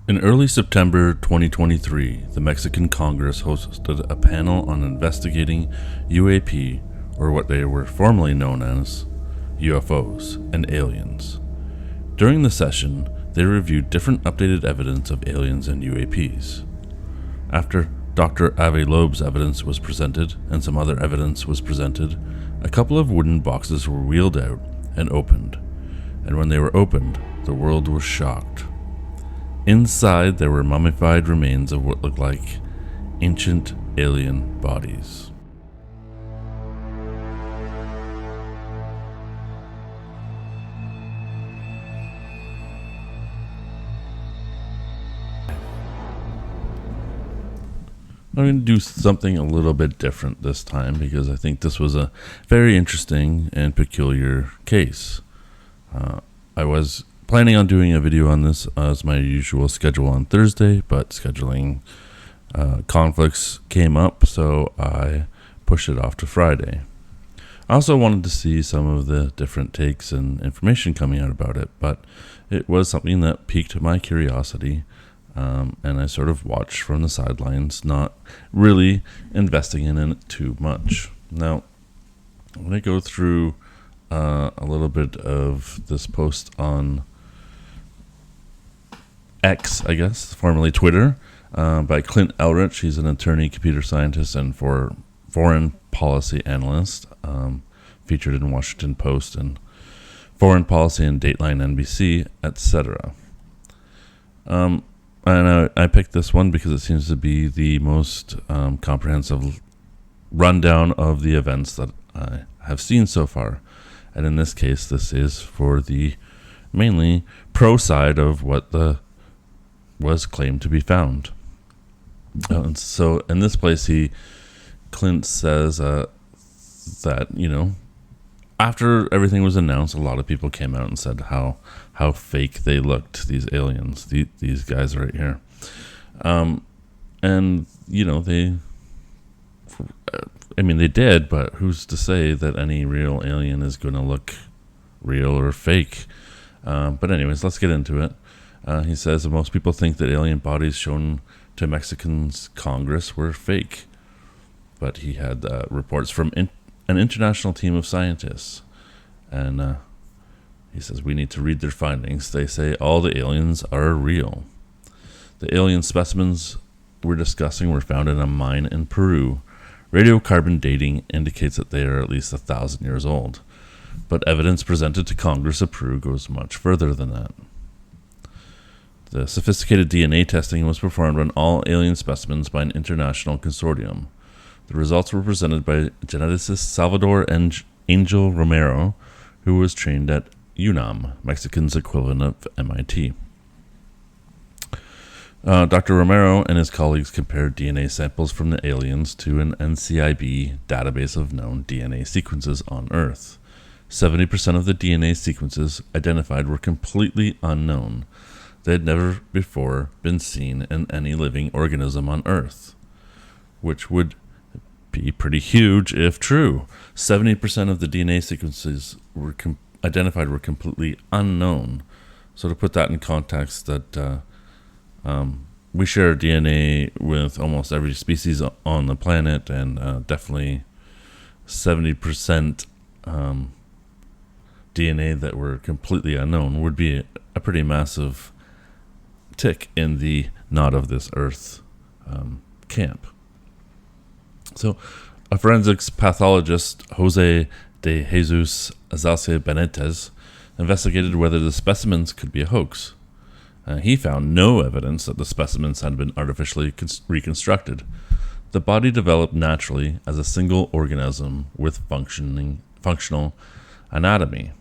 In early September 2023, the Mexican Congress hosted a panel on investigating UAP, or what they were formerly known as UFOs, and aliens. During the session, they reviewed different updated evidence of aliens and UAPs. After Dr. Avi Loeb's evidence was presented and some other evidence was presented, a couple of wooden boxes were wheeled out and opened. And when they were opened, the world was shocked. Inside, there were mummified remains of what looked like ancient alien bodies. I'm going to do something a little bit different this time because I think this was a very interesting and peculiar case. I was planning on doing a video on this as my usual schedule on Thursday, but scheduling conflicts came up, so I pushed it off to Friday. I also wanted to see some of the different takes and information coming out about it, but it was something that piqued my curiosity, and I sort of watched from the sidelines, not really investing in it too much. Now, I'm going to go through a little bit of this post on X, I guess, formerly Twitter, by Clint Elrich. He's an attorney, computer scientist, and foreign policy analyst, featured in Washington Post and Foreign Policy and Dateline NBC, etc. And I picked this one because it seems to be the most comprehensive rundown of the events that I have seen so far. And in this case, this is for the mainly pro side of what was claimed to be found. And so in this place, Clint says that, after everything was announced, a lot of people came out and said how fake they looked, these aliens, these guys right here. And, they did, but who's to say that any real alien is going to look real or fake? But anyways, let's get into it. He says that most people think that alien bodies shown to Mexicans Congress were fake. But he had reports from an international team of scientists. And he says we need to read their findings. They say all the aliens are real. The alien specimens we're discussing were found in a mine in Peru. Radiocarbon dating indicates that they are at least 1,000 years old. But evidence presented to Congress of Peru goes much further than that. The sophisticated DNA testing was performed on all alien specimens by an international consortium. The results were presented by geneticist Salvador Angel Romero, who was trained at UNAM, Mexican's equivalent of MIT. Dr. Romero and his colleagues compared DNA samples from the aliens to an NCIB database of known DNA sequences on Earth. 70% of the DNA sequences identified were completely unknown. They had never before been seen in any living organism on Earth, which would be pretty huge if true. 70% of the DNA sequences were identified were completely unknown. So to put that in context, that we share DNA with almost every species on the planet, and definitely 70% DNA that were completely unknown would be a pretty massive tick in the not of this Earth camp. So, a forensics pathologist, Jose de Jesus Azalce Benitez, investigated whether the specimens could be a hoax. He found no evidence that the specimens had been artificially reconstructed. The body developed naturally as a single organism with functional anatomy.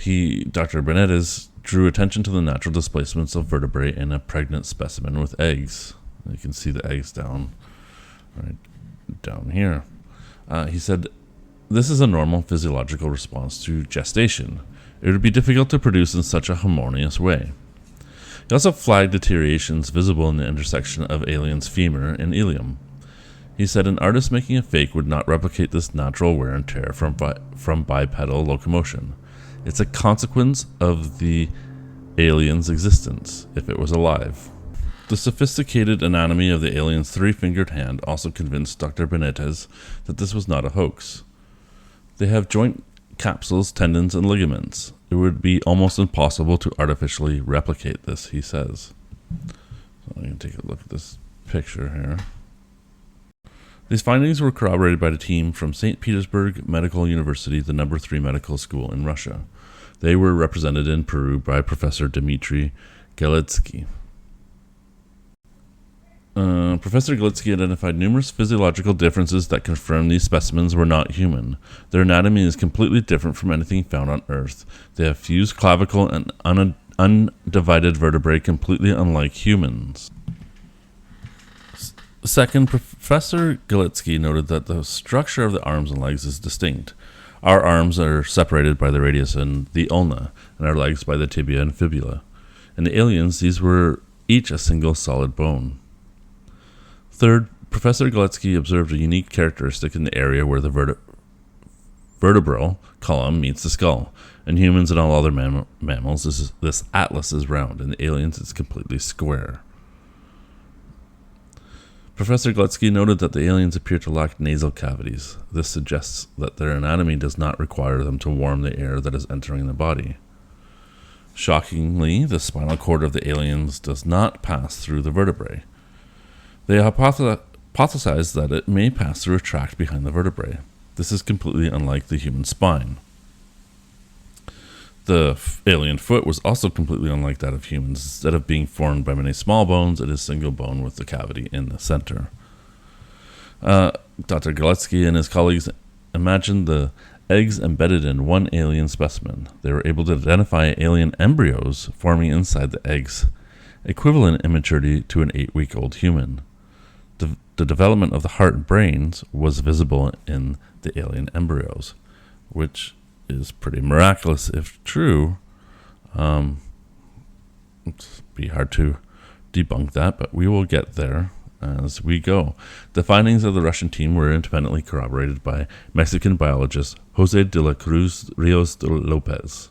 Dr. Benitez drew attention to the natural displacements of vertebrae in a pregnant specimen with eggs. You can see the eggs down here. He said, this is a normal physiological response to gestation. It would be difficult to produce in such a harmonious way. He also flagged deteriorations visible in the intersection of alien's femur and ilium. He said an artist making a fake would not replicate this natural wear and tear from bipedal locomotion. It's a consequence of the alien's existence, if it was alive. The sophisticated anatomy of the alien's three-fingered hand also convinced Dr. Benitez that this was not a hoax. They have joint capsules, tendons, and ligaments. It would be almost impossible to artificially replicate this, he says. So I'm going to take a look at this picture here. These findings were corroborated by the team from St. Petersburg Medical University, the number 3 medical school in Russia. They were represented in Peru by Professor Dmitry Galitsky. Professor Galitsky identified numerous physiological differences that confirm these specimens were not human. Their anatomy is completely different from anything found on Earth. They have fused clavicle and undivided vertebrae completely unlike humans. Second, Professor Galitsky noted that the structure of the arms and legs is distinct. Our arms are separated by the radius and the ulna, and our legs by the tibia and fibula. In the aliens, these were each a single solid bone. Third, Professor Galitsky observed a unique characteristic in the area where the vertebral column meets the skull. In humans and all other mammals, this atlas is round. In the aliens, it's completely square. Professor Galitsky noted that the aliens appear to lack nasal cavities. This suggests that their anatomy does not require them to warm the air that is entering the body. Shockingly, the spinal cord of the aliens does not pass through the vertebrae. They hypothesized that it may pass through a tract behind the vertebrae. This is completely unlike the human spine. The alien foot was also completely unlike that of humans. Instead of being formed by many small bones, it is single bone with the cavity in the center. Dr. Galitsky and his colleagues imagined the eggs embedded in one alien specimen. They were able to identify alien embryos forming inside the eggs, equivalent in maturity to an 8-week-old human. The development of the heart and brains was visible in the alien embryos, which is pretty miraculous if true. It'd be hard to debunk that, but we will get there as we go. The findings of the Russian team were independently corroborated by Mexican biologist Jose de la Cruz Rios de Lopez.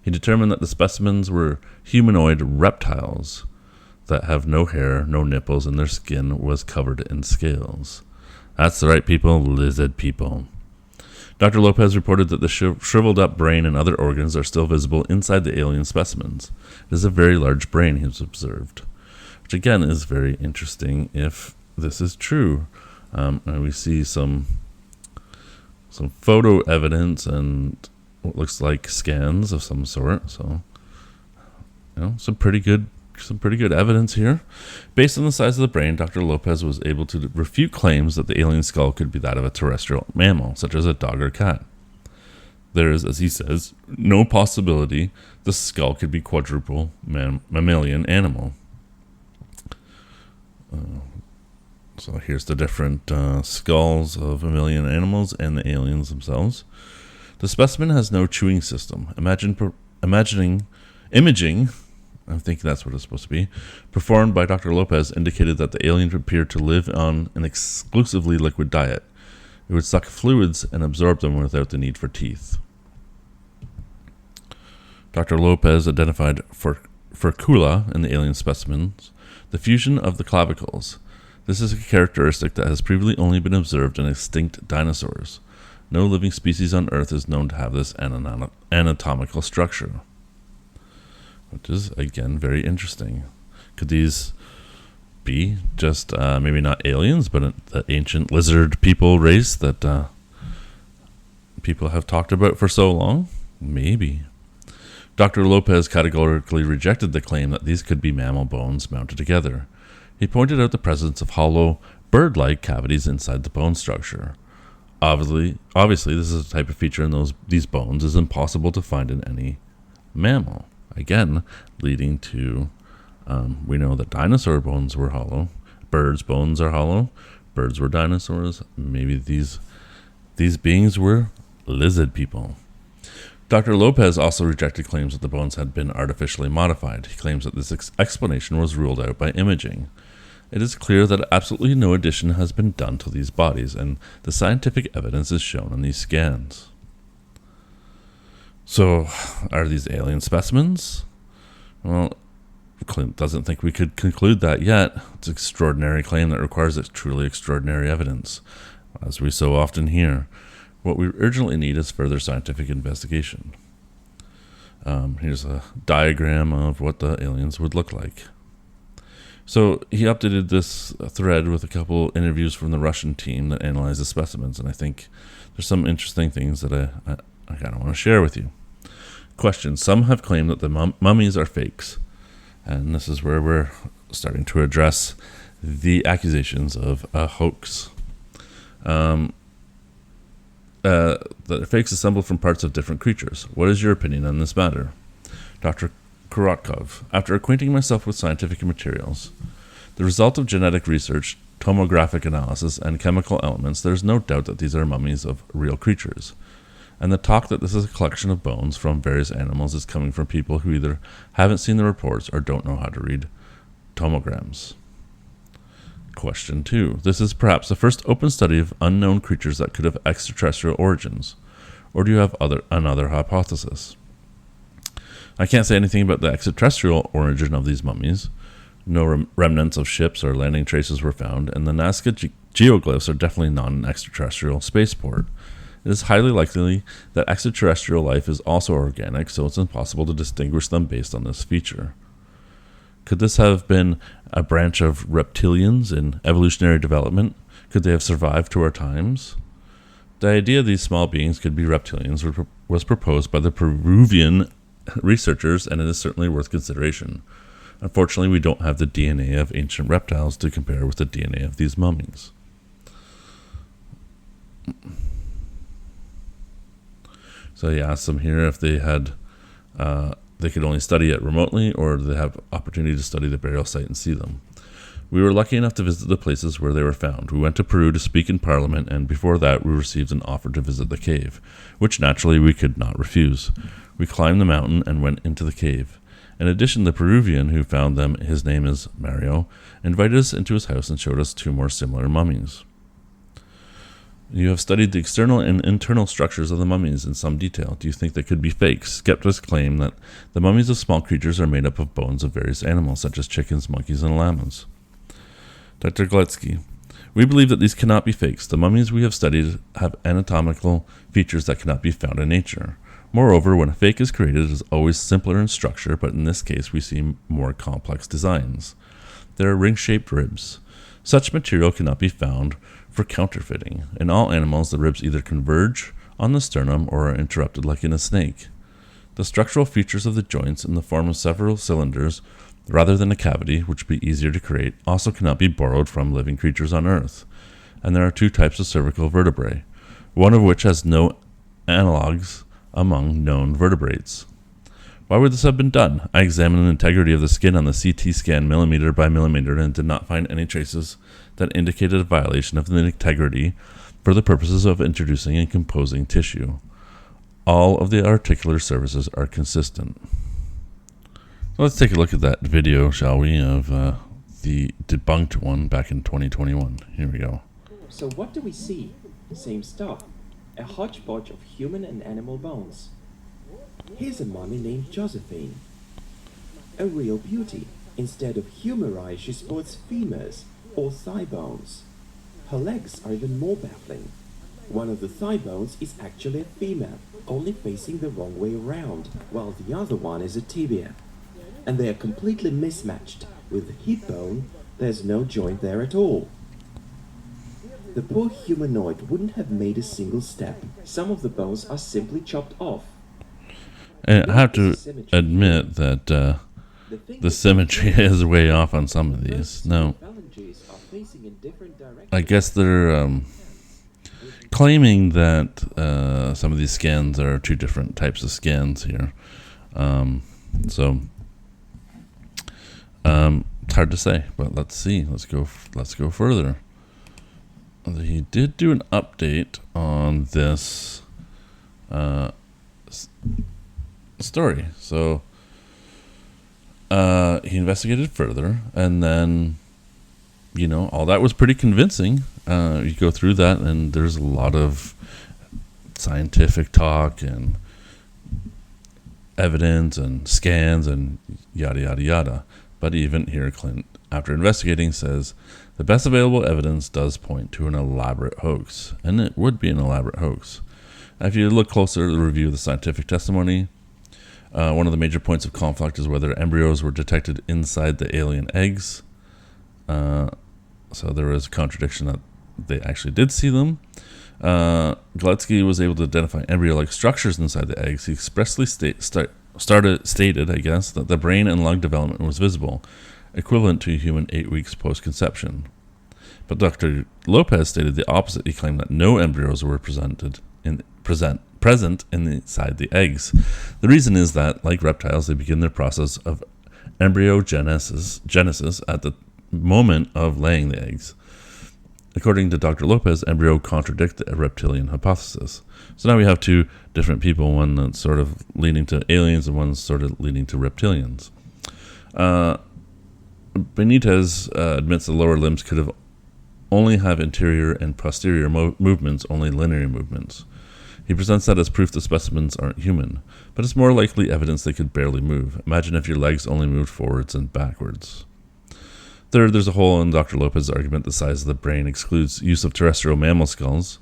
He determined that the specimens were humanoid reptiles that have no hair, no nipples, and their skin was covered in scales. That's the right people, lizard people. Dr. Lopez reported that the shriveled up brain and other organs are still visible inside the alien specimens. It is a very large brain, he has observed, which again is very interesting if this is true. And we see some photo evidence and what looks like scans of some sort. So, some pretty good evidence here. Based on the size of the brain, Dr. Lopez was able to refute claims that the alien skull could be that of a terrestrial mammal, such as a dog or cat. There is, as he says, no possibility the skull could be quadruple mammalian animal. So here's the different skulls of mammalian animals and the aliens themselves. The specimen has no chewing system. Imaging, I think that's what it's supposed to be, performed by Dr. Lopez indicated that the alien appeared to live on an exclusively liquid diet. It would suck fluids and absorb them without the need for teeth. Dr. Lopez identified furcula in the alien specimens, the fusion of the clavicles. This is a characteristic that has previously only been observed in extinct dinosaurs. No living species on Earth is known to have this anatomical structure, which is, again, very interesting. Could these be just maybe not aliens, but the ancient lizard people race that people have talked about for so long? Maybe. Dr. Lopez categorically rejected the claim that these could be mammal bones mounted together. He pointed out the presence of hollow, bird-like cavities inside the bone structure. Obviously, this is a type of feature in these bones is impossible to find in any mammal. Again, leading to, we know that dinosaur bones were hollow. Birds' bones are hollow. Birds were dinosaurs. Maybe these beings were lizard people. Dr. Lopez also rejected claims that the bones had been artificially modified. He claims that this explanation was ruled out by imaging. It is clear that absolutely no addition has been done to these bodies, and the scientific evidence is shown in these scans. So, are these alien specimens? Well, Clint doesn't think we could conclude that yet. It's an extraordinary claim that requires truly extraordinary evidence. As we so often hear, what we urgently need is further scientific investigation. Here's a diagram of what the aliens would look like. So he updated this thread with a couple interviews from the Russian team that analyzed the specimens, and I think there's some interesting things that I kind of want to share with you. Question: some have claimed that the mummies are fakes, and this is where we're starting to address the accusations of a hoax. That are fakes assembled from parts of different creatures. What is your opinion on this matter? Dr. Korotkov: after acquainting myself with scientific materials, the result of genetic research, tomographic analysis, and chemical elements, there is no doubt that these are mummies of real creatures. And the talk that this is a collection of bones from various animals is coming from people who either haven't seen the reports or don't know how to read tomograms. Question 2. This is perhaps the first open study of unknown creatures that could have extraterrestrial origins. Or do you have another hypothesis? I can't say anything about the extraterrestrial origin of these mummies. No remnants of ships or landing traces were found, and the Nazca geoglyphs are definitely not an extraterrestrial spaceport. It is highly likely that extraterrestrial life is also organic, so it's impossible to distinguish them based on this feature. Could this have been a branch of reptilians in evolutionary development? Could they have survived to our times? The idea these small beings could be reptilians was proposed by the Peruvian researchers, and it is certainly worth consideration. Unfortunately, we don't have the DNA of ancient reptiles to compare with the DNA of these mummies. So he asks them here if they had, they could only study it remotely, or they have opportunity to study the burial site and see them. We were lucky enough to visit the places where they were found. We went to Peru to speak in Parliament, and before that we received an offer to visit the cave, which naturally we could not refuse. We climbed the mountain and went into the cave. In addition, the Peruvian who found them, his name is Mario, invited us into his house and showed us 2 more similar mummies. You have studied the external and internal structures of the mummies in some detail. Do you think they could be fakes? Skeptics claim that the mummies of small creatures are made up of bones of various animals, such as chickens, monkeys, and llamas. Dr. Gletsky: we believe that these cannot be fakes. The mummies we have studied have anatomical features that cannot be found in nature. Moreover, when a fake is created, it is always simpler in structure, but in this case we see more complex designs. There are ring-shaped ribs. Such material cannot be found for counterfeiting. In all animals, the ribs either converge on the sternum or are interrupted like in a snake. The structural features of the joints in the form of several cylinders, rather than a cavity, which would be easier to create, also cannot be borrowed from living creatures on Earth. And there are 2 types of cervical vertebrae, one of which has no analogues among known vertebrates. Why would this have been done? I examined the integrity of the skin on the CT scan millimeter by millimeter and did not find any traces that indicated a violation of the integrity for the purposes of introducing and composing tissue. All of the articular surfaces are consistent. So let's take a look at that video, shall we, of the debunked one back in 2021. Here we go. So what do we see? Same stuff. A hodgepodge of human and animal bones. Here's a mummy named Josephine. A real beauty. Instead of humeri, she sports femurs, or thigh bones. Her legs are even more baffling. One of the thigh bones is actually a femur, only facing the wrong way around, while the other one is a tibia. And they are completely mismatched. With the hip bone, there's no joint there at all. The poor humanoid wouldn't have made a single step. Some of the bones are simply chopped off. And I have to admit that the symmetry is way off on some of these. Now, I guess they're claiming that some of these scans are 2 different types of scans here. So it's hard to say, but let's see. Let's go further. He did do an update on this story. So he investigated further, and then, all that was pretty convincing. You go through that, and there's a lot of scientific talk and evidence and scans and yada, yada, yada. But even here, Clint, after investigating, says the best available evidence does point to an elaborate hoax, and it would be an elaborate hoax. If you look closer at the review of the scientific testimony, one of the major points of conflict is whether embryos were detected inside the alien eggs. So there was a contradiction that they actually did see them. Galetsky was able to identify embryo-like structures inside the eggs. He expressly stated, I guess, that the brain and lung development was visible, equivalent to a human 8 weeks post-conception. But Dr. Lopez stated the opposite. He claimed that no embryos were present inside the eggs. The reason is that, like reptiles, they begin their process of embryogenesis at the moment of laying the eggs. According to Dr. Lopez, embryo contradict the reptilian hypothesis. So now we have two different people, one that's sort of leaning to aliens and one sort of leaning to reptilians. Benitez admits the lower limbs could have only have interior and posterior movements, only linear movements. He presents that as proof the specimens aren't human, but it's more likely evidence they could barely move. Imagine if your legs only moved forwards and backwards. Third, there's a hole in Dr. Lopez's argument the size of the brain excludes use of terrestrial mammal skulls.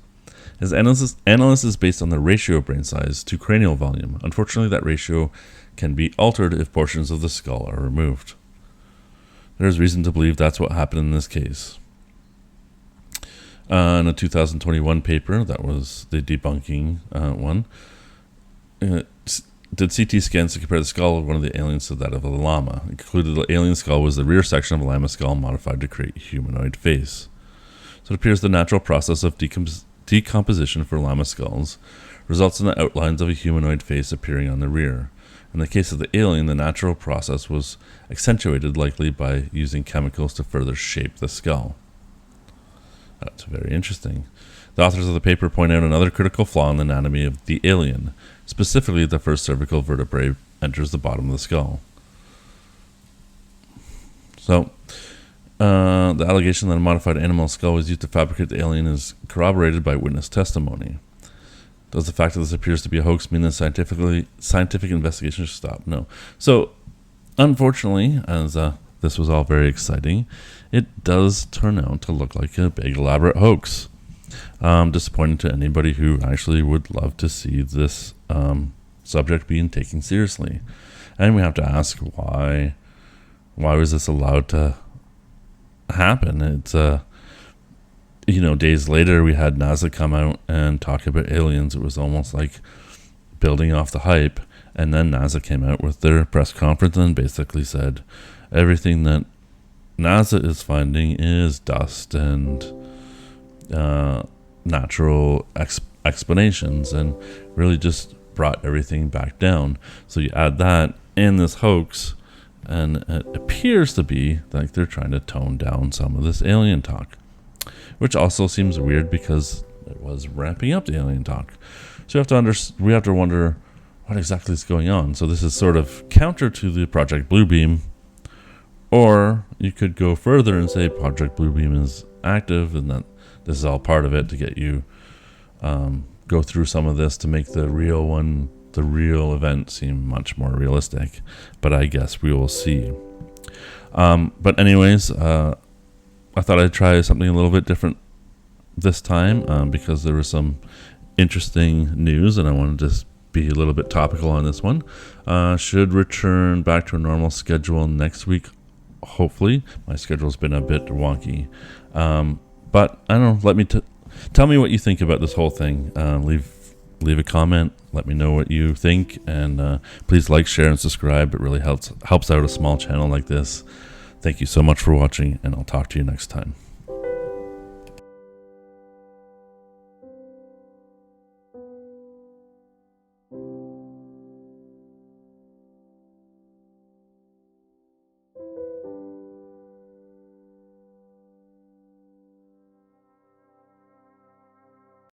His analysis is based on the ratio of brain size to cranial volume. Unfortunately, that ratio can be altered if portions of the skull are removed. There's reason to believe that's what happened in this case. In a 2021 paper, that was the debunking one, did CT scans to compare the skull of one of the aliens to that of a llama. It concluded the alien skull was the rear section of a llama skull modified to create a humanoid face. So it appears the natural process of decomposition for llama skulls results in the outlines of a humanoid face appearing on the rear. In the case of the alien, the natural process was accentuated, likely by using chemicals to further shape the skull. That's very interesting. The authors of the paper point out another critical flaw in the anatomy of the alien. Specifically, the first cervical vertebrae enters the bottom of the skull. So, the allegation that a modified animal skull was used to fabricate the alien is corroborated by witness testimony. Does the fact that this appears to be a hoax mean that scientific investigation should stop? No. So, unfortunately, as this was all very exciting, it does turn out to look like a big elaborate hoax. Disappointing to anybody who actually would love to see this subject being taken seriously. And we have to ask why was this allowed to happen? It's days later we had NASA come out and talk about aliens. It was almost like building off the hype, and then NASA came out with their press conference and basically said everything that NASA is finding is dust and natural explanations, and really just brought everything back down. So you add that in this hoax, and it appears to be like they're trying to tone down some of this alien talk, which also seems weird because it was ramping up the alien talk. So we have to wonder what exactly is going on. So this is sort of counter to the Project Bluebeam, or you could go further and say Project Bluebeam is active and that this is all part of it to get you go through some of this to make the real event seem much more realistic. But I guess we will see. But anyways, I thought I'd try something a little bit different this time because there was some interesting news and I wanted to just be a little bit topical on this one. Should return back to a normal schedule next week, hopefully. My schedule's been a bit wonky. But I don't know, tell me what you think about this whole thing. Leave a comment, let me know what you think, and please like, share, and subscribe. It really helps out a small channel like this. Thank you so much for watching, and I'll talk to you next time.